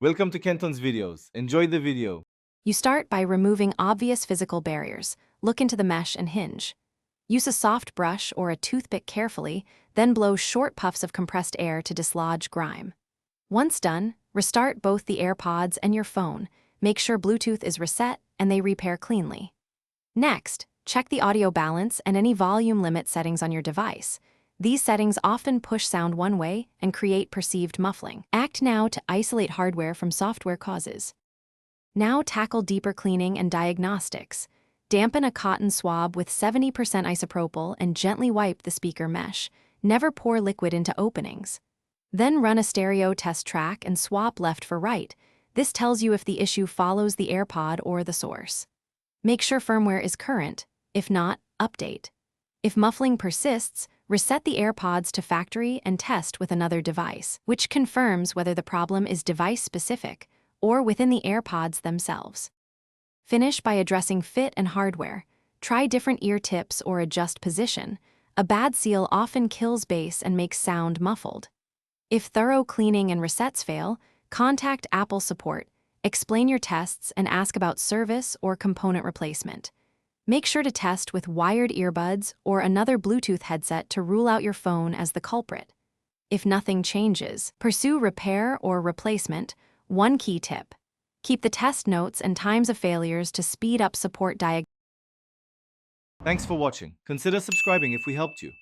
Welcome to Kenton's videos. Enjoy the video. You start by removing obvious physical barriers. Look into the mesh and hinge. Use a soft brush or a toothpick carefully, then blow short puffs of compressed air to dislodge grime. Once done, restart both the Airpods and your phone. Make sure Bluetooth is reset and they repair cleanly. Next, check the audio balance and any volume limit settings on your device. These settings often push sound one way and create perceived muffling. Act now to isolate hardware from software causes. Now tackle deeper cleaning and diagnostics. Dampen a cotton swab with 70% isopropyl and gently wipe the speaker mesh. Never pour liquid into openings. Then run a stereo test track and swap left for right. This tells you if the issue follows the AirPod or the source. Make sure firmware is current. If not, update. If muffling persists, reset the AirPods to factory and test with another device, which confirms whether the problem is device-specific or within the AirPods themselves. Finish by addressing fit and hardware. Try different ear tips or adjust position. A bad seal often kills bass and makes sound muffled. If thorough cleaning and resets fail, contact Apple support, explain your tests, and ask about service or component replacement. Make sure to test with wired earbuds or another Bluetooth headset to rule out your phone as the culprit. If nothing changes, pursue repair or replacement. One key tip: keep the test notes and times of failures to speed up support diagnosis. Thanks for watching. Consider subscribing if we helped you.